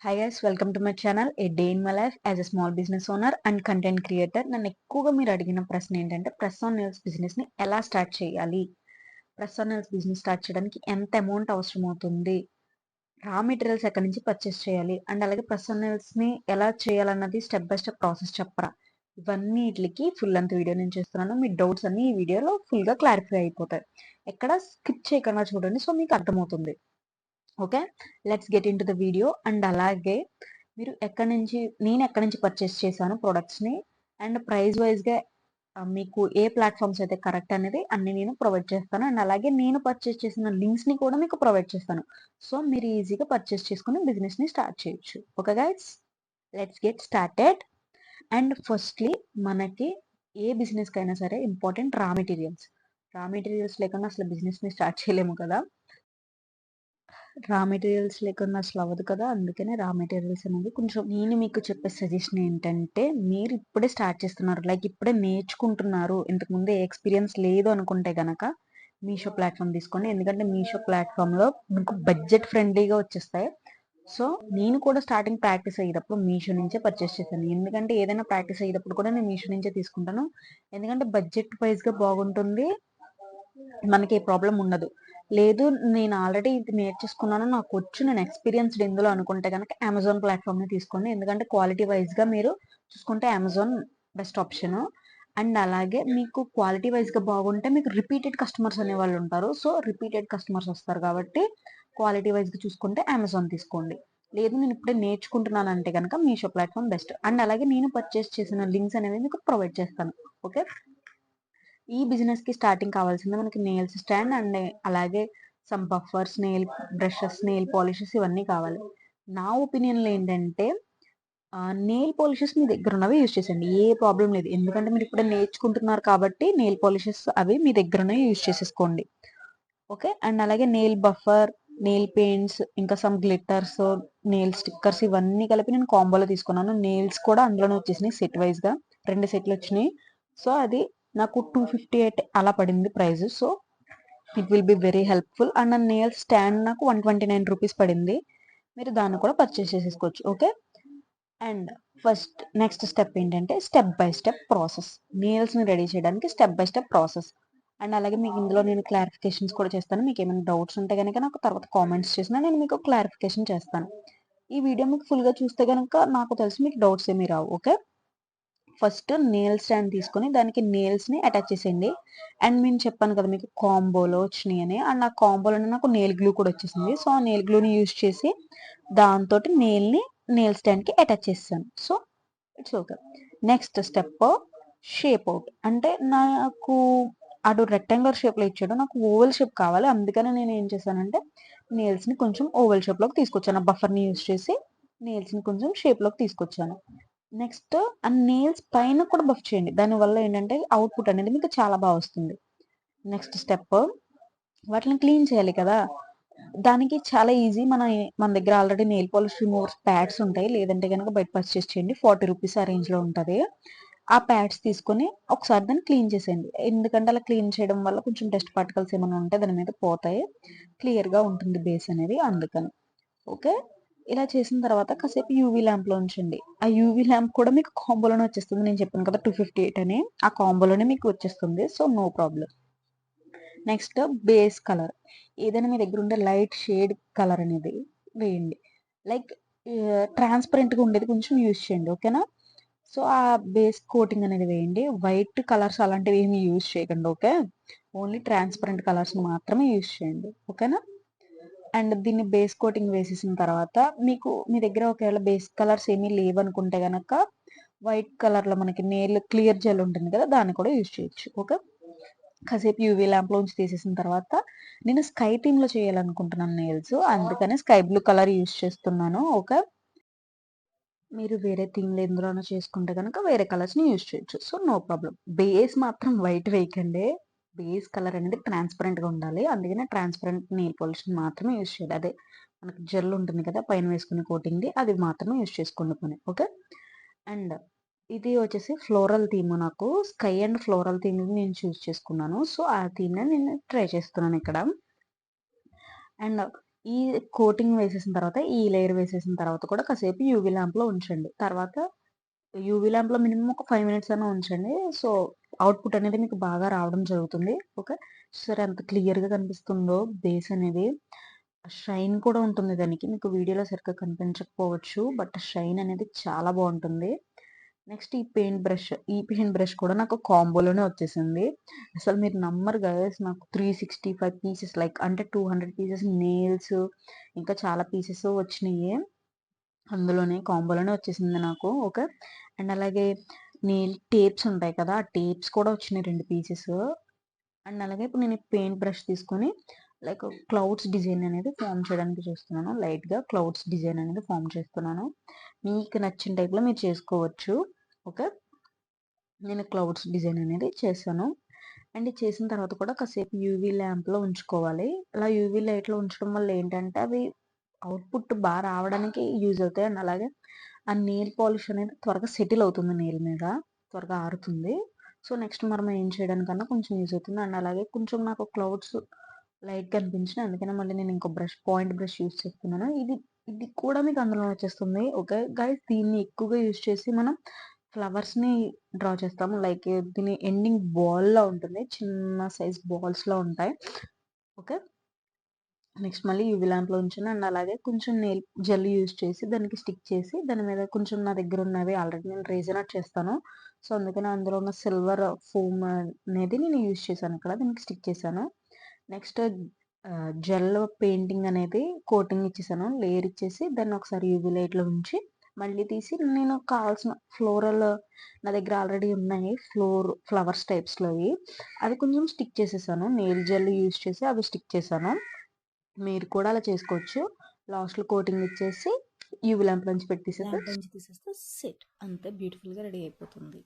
Hi guys, welcome to my channel A day in my life as a small business owner and content creator. నన్ను ఎక్కువగా మీరు అడిగిన ప్రశ్న ఏంటంటే, press on nails business ని ఎలా స్టార్ట్ చేయాలి, press on nails business start చేయడానికి ఎంత అమౌంట్ అవసరం అవుతుంది, రా మెటీరియల్స్ ఎక్కడి నుంచి పర్చేస్ చేయాలి, అండ్ అలాగే ప్రెస్ ఆన్ నెయిల్స్ ని ఎలా చేయాలన్నది స్టెప్ బై స్టెప్ ప్రాసెస్ చెప్పరా. ఇవన్నిటికి ఫుల్ అంత వీడియో నేను చేస్తున్నాను. మీ డౌట్స్ అన్ని ఈ వీడియోలో ఫుల్ గా క్లారిఫై అయిపోతాయి. ఎక్కడ స్కిప్ చేయకుండా చూడండి, సో మీకు అర్థమవుతుంది. Okay, let's get in to the video. And అలాగే మీరు నేను ఎక్కడి నుంచి పర్చేస్ చేశాను ప్రొడక్ట్స్ని, అండ్ ప్రైస్ వైజ్గా మీకు ఏ ప్లాట్ఫామ్స్ అయితే కరెక్ట్ అనేది అన్ని నేను ప్రొవైడ్ చేస్తాను. అండ్ అలాగే నేను పర్చేస్ చేసిన లింక్స్ని కూడా మీకు ప్రొవైడ్ చేస్తాను. సో మీరు ఈజీగా పర్చేస్ చేసుకుని బిజినెస్ని స్టార్ట్ చేయొచ్చు. Okay guides, let's get started. And firstly మనకి ఏ బిజినెస్కి అయినా సరే ఇంపార్టెంట్ రా మెటీరియల్స్. రా మెటీరియల్స్ లేకుండా అసలు బిజినెస్ని స్టార్ట్ చేయలేము కదా. రా మెటీరియల్స్ లేకుండా అసలు అవ్వదు కదా. అందుకనే రా మెటీరియల్స్ అనేది కొంచెం నేను మీకు చెప్పే సజెషన్ ఏంటంటే, మీరు ఇప్పుడే స్టార్ట్ చేస్తున్నారు, లైక్ ఇప్పుడే నేర్చుకుంటున్నారు, ఇంతకుముందు ఏ ఎక్స్పీరియన్స్ లేదు అనుకుంటే గనక మీషో ప్లాట్ఫామ్ తీసుకోండి. ఎందుకంటే మీషో ప్లాట్ఫామ్లో మీకు బడ్జెట్ ఫ్రెండ్లీగా వచ్చేస్తాయి. సో నేను కూడా స్టార్టింగ్ ప్రాక్టీస్ అయ్యేటప్పుడు మీషో నుంచే పర్చేస్ చేశాను. ఎందుకంటే ఏదైనా ప్రాక్టీస్ అయ్యేటప్పుడు కూడా నేను మీషో నుంచే తీసుకుంటాను. ఎందుకంటే బడ్జెట్ వైజ్గా బాగుంటుంది, మనకి ఏ ప్రాబ్లం ఉండదు. లేదు నేను ఆల్రెడీ ఇది నేర్చేసుకున్నాను, నాకు వచ్చు, నేను ఎక్స్పీరియన్స్డ్ ఇందులో అనుకుంటే కనుక అమెజాన్ ప్లాట్ఫామ్ని తీసుకోండి. ఎందుకంటే క్వాలిటీ వైజ్గా మీరు చూసుకుంటే అమెజాన్ బెస్ట్ ఆప్షన్. అండ్ అలాగే మీకు క్వాలిటీ వైజ్గా బాగుంటే మీకు రిపీటెడ్ కస్టమర్స్ అనే వాళ్ళు ఉంటారు. సో రిపీటెడ్ కస్టమర్స్ వస్తారు కాబట్టి క్వాలిటీ వైజ్గా చూసుకుంటే అమెజాన్ తీసుకోండి. లేదు నేను ఇప్పుడే నేర్చుకుంటున్నాను అంటే కనుక మీషో ప్లాట్ఫామ్ బెస్ట్. అండ్ అలాగే నేను పర్చేస్ చేసిన లింక్స్ అనేవి మీకు ప్రొవైడ్ చేస్తాను. ఓకే, ఈ బిజినెస్ కి స్టార్టింగ్ కావాల్సింది మనకి నెయిల్స్ స్టాండ్ అండ్ అలాగే some buffers, nail brushes, nail polishes ఇవన్నీ కావాలి. నా ఒపీనియన్లో ఏంటంటే నెయిల్ పాలిషెస్ మీ దగ్గర ఉన్నవి యూజ్ చేసేయండి, ఏ ప్రాబ్లం లేదు. ఎందుకంటే మీరు ఇప్పుడే నేర్చుకుంటున్నారు కాబట్టి నెయిల్ పాలిషెస్ అవి మీ దగ్గర ఉన్నవి యూజ్ చేసేసుకోండి. ఓకే, అండ్ అలాగే నెయిల్ బఫర్, నెయిల్ పెయింట్స్, ఇంకా సమ్ గ్లిట్టర్స్, నెయిల్ స్టిక్కర్స్ ఇవన్నీ కలిపి నేను కాంబోలో తీసుకున్నాను. నెయిల్స్ కూడా అందులోనే వచ్చేసినాయి సెట్ వైజ్గా, 2 సెట్లు వచ్చినాయి. సో అది నాకు 258 అలా పడింది price. So it will be very helpful. And nail stand నాకు 129 రూపీస్ పడింది. మీరు దాన్ని కూడా పర్చేస్ చేసేసుకోవచ్చు. ఓకే, అండ్ నెక్స్ట్ స్టెప్ ఏంటంటే స్టెప్ బై స్టెప్ ప్రాసెస్. నెయిల్స్ని రెడీ చేయడానికి step by step process. And అలాగే మీకు ఇందులో నేను క్లారిఫికేషన్స్ కూడా చేస్తాను. మీకు ఏమైనా డౌట్స్ ఉంటే కనుక నాకు తర్వాత కామెంట్స్ చేసినా నేను మీకు క్లారిఫికేషన్ చేస్తాను. ఈ వీడియో మీకు ఫుల్గా చూస్తే కనుక నాకు తెలిసి మీకు డౌట్స్ ఏమీ రావు. ఓకే, ఫస్ట్ నెయిల్ స్టాండ్ తీసుకొని దానికి నెయిల్స్ని అటాచ్ చేసేయండి. అండ్ నేను చెప్పాను కదా మీకు కాంబోలో వచ్చినాయి అని, అండ్ ఆ కాంబోలోనే నాకు నెయిల్ గ్లూ కూడా వచ్చేసింది. సో ఆ నెయిల్ గ్లూని యూజ్ చేసి దాంతో నెయిల్ స్టాండ్కి అటాచ్ చేస్తాను. So it's okay. Next step shape out. అంటే నాకు అటు రెక్టాంగులర్ షేప్లో ఇచ్చాడు, నాకు ఓవెల్ షేప్ కావాలి. అందుకని నేను ఏం చేశానంటే నెయిల్స్ని కొంచెం ఓవెల్ షేప్లోకి తీసుకొచ్చాను. బఫర్ని యూజ్ చేసి నెయిల్స్ని కొంచెం షేప్లోకి తీసుకొచ్చాను. నెక్స్ట్ ఆ నెయిల్స్ పైన కూడా బఫ్ చేయండి, దానివల్ల ఏంటంటే అవుట్పుట్ అనేది మీకు చాలా బాగా వస్తుంది. నెక్స్ట్ స్టెప్ వాటిని క్లీన్ చేయాలి కదా. దానికి చాలా ఈజీ. మన దగ్గర already nail polish removers pads ఉంటాయి, లేదంటే కనుక బయట పర్చేస్ చేయండి. 40 రూపీస్ ఆ రేంజ్లో ఉంటుంది. ఆ ప్యాడ్స్ తీసుకొని ఒకసారి దాన్ని క్లీన్ చేసేయండి. ఎందుకంటే అలా క్లీన్ చేయడం వల్ల కొంచెం డస్ట్ పార్టికల్స్ ఏమైనా ఉంటే దాని మీద పోతాయి, క్లియర్గా ఉంటుంది బేస్ అనేది, అందుకని. ఓకే, ఇలా చేసిన తర్వాత కాసేపు యూవీ ల్యాంప్లో ఉంచండి. ఆ యూవీ ల్యాంప్ కూడా మీకు కాంబోలోనే వచ్చేస్తుంది. నేను చెప్పాను కదా 258 అని, ఆ కాంబోలోనే మీకు వచ్చేస్తుంది. So no problem. Next base colour. ఏదైనా మీ దగ్గర ఉండే లైట్ షేడ్ కలర్ అనేది వేయండి. లైక్ ట్రాన్స్పరెంట్గా ఉండేది కొంచెం యూజ్ చేయండి. ఓకేనా. సో ఆ బేస్ కోటింగ్ అనేది వేయండి. వైట్ కలర్స్ అలాంటివి ఏమి యూజ్ చేయకండి. ఓకే, ఓన్లీ ట్రాన్స్పరెంట్ కలర్స్ మాత్రమే యూజ్ చేయండి. ఓకేనా. అండ్ దీన్ని బేస్ కోటింగ్ వేసేసిన తర్వాత మీకు మీ దగ్గర ఒకవేళ బేస్ కలర్స్ ఏమీ లేవనుకుంటే కనుక వైట్ కలర్లో మనకి నెయిల్ క్లియర్ జెల్ ఉంటుంది కదా, దాన్ని కూడా యూజ్ చేయొచ్చు. ఓకే, కాసేపు యూవీ ల్యాంప్లోంచి తీసేసిన తర్వాత నేను స్కై థీమ్లో చేయాలనుకుంటున్నాను నెయిల్స్, అందుకని స్కై బ్లూ కలర్ యూజ్ చేస్తున్నాను. ఓకే, మీరు వేరే థీమ్లో ఎందులోనో చేసుకుంటే కనుక వేరే కలర్స్ని యూజ్ చేయొచ్చు. So no problem. బేస్ మాత్రం వైట్ వేయకండి. బేస్ కలర్ అనేది ట్రాన్స్పరెంట్గా ఉండాలి. అందుకనే ట్రాన్స్పరెంట్ నెయిల్ పాలిష్ని మాత్రమే యూజ్ చేయాలి. అదే మనకి జెల్ ఉంటుంది కదా పైన వేసుకునే కోటింగ్ది, అది మాత్రమే యూజ్ చేసుకోండి పని. ఓకే, అండ్ ఇది వచ్చేసి ఫ్లోరల్ థీమ్. నాకు స్కై అండ్ ఫ్లోరల్ థీమ్ నేను చూస్ చేసుకున్నాను. సో ఆ థీమ్ని నేను ట్రై చేస్తున్నాను ఇక్కడ. అండ్ ఈ కోటింగ్ వేసేసిన తర్వాత, ఈ లేయర్ వేసేసిన తర్వాత కూడా కాసేపు యూవీ ల్యాంప్‌లో ఉంచండి. తర్వాత యూవీ ల్యాంప్‌లో మినిమమ్ ఒక 5 మినిట్స్ అన్నా ఉంచండి. సో, అవుట్‌పుట్ అనేది మీకు బాగా రావడం జరుగుతుంది. ఓకే. చూసారా ఎంత క్లియర్‌గా కనిపిస్తుందో బేస్ అనేది. షైన్ కూడా ఉంటుంది దానికి. మీకు వీడియోలో సరిగ్గా కనిపించకపోవచ్చు. బట్ షైన్ అనేది చాలా బావుంటుంది. నెక్స్ట్ ఈ పెయింట్ బ్రష్ కూడా నాకు కాంబోలోనే వచ్చేసింది. అసలు మీరు నమ్మరు గైస్, నాకు 365 పీసెస్ లైక్ అంటే 200 పీసెస్ నెయిల్స్ ఇంకా చాలా పీసెస్ వచ్చినియి. అందులోనే కాంబోలోనే వచ్చేసింది నాకు. ఓకే. అండ్ అలాగే నెయిల్ టేప్స్ ఉంటాయి కదా! ఆ టేప్స్ కూడా వచ్చినాయి 2 పీసెస్. అండ్ అలాగే ఇప్పుడు నేను ఈ పెయింట్ బ్రష్ తీసుకొని లైక్ క్లౌడ్స్ డిజైన్ అనేది ఫార్మ్ చేయడానికి చూస్తున్నాను. లైట్‌గా క్లౌడ్స్ డిజైన్ అనేది ఫార్మ్ చేస్తున్నాను. మీకు నచ్చిన టైప్‌లో మీరు చేసుకోవచ్చు. ఓకే. నేను క్లౌడ్స్ డిజైన్ అనేది చేశాను. అండ్ ఇది చేసిన తర్వాత కూడా కాసేపు యూవీ ల్యాంప్‌లో ఉంచుకోవాలి. అలా యూవీ లైట్‌లో ఉంచడం వల్ల ఏంటంటే అవి అవుట్‌పుట్ రావడానికి యూజ్ అవుతాయి. అండ్ అలాగే ఆ నెయిల్ పాలిష్ అనేది త్వరగా సెటిల్ అవుతుంది నెయిల్ మీద. త్వరగా ఆరుతుంది. సో, నెక్స్ట్ మనం ఏం చేయడానికన్నా కొంచెం యూజ్ అవుతుంది. అండ్ అలాగే కొంచెం నాకు క్లౌడ్స్ లైట్‌గా అనిపించినాయి. అందుకనే మళ్ళీ నేను ఇంకో పాయింట్ బ్రష్ యూజ్ చేస్తున్నాను. ఇది కూడా మీకు అందులో వచ్చేస్తుంది. ఓకే. గైస్ దీన్ని ఎక్కువగా యూజ్ చేసి మనం ఫ్లవర్స్‌ని డ్రా చేస్తాము. లైక్ దీని ఎండింగ్ బాల్‌లా ఉంటుంది. చిన్న సైజ్ బాల్స్‌లా ఉంటాయి. ఓకే. నెక్స్ట్ మళ్ళీ యూవీ ల్యాంప్‌లో ఉంచాను. అండ్ అలాగే కొంచెం నెయిల్ జెల్ యూజ్ చేసి దానికి స్టిక్ చేసి దాని మీద కొంచెం నా దగ్గర ఉన్నవి ఆల్రెడీ నేను రేజర్ ఆర్ట్ చేస్తాను. సో, అందుకని అందులో ఉన్న సిల్వర్ ఫోమ్ అనేది నేను యూజ్ చేశాను ఇక్కడ. దీనికి స్టిక్ చేశాను. నెక్స్ట్ జెల్ పెయింటింగ్ అనేది కోటింగ్ ఇచ్చేసాను. లేయర్ ఇచ్చేసి దాన్ని ఒకసారి యూవీ లైట్‌లో ఉంచి మళ్ళీ తీసి నేను కావాల్సిన నా దగ్గర ఆల్రెడీ ఉన్నాయి. ఫ్లవర్స్ టైప్స్‌లోవి. అవి కొంచెం స్టిక్ చేసేసాను. నెయిల్ జెల్ యూజ్ చేసి అవి స్టిక్ చేశాను. మీరు కూడా అలా చేసుకోవచ్చు. లాస్ట్‌లో కోటింగ్ ఇచ్చేసి యూవీ ల్యాంప్ నుంచి తీసేస్తే సెట్. అంతే బ్యూటిఫుల్‌గా రెడీ అయిపోతుంది.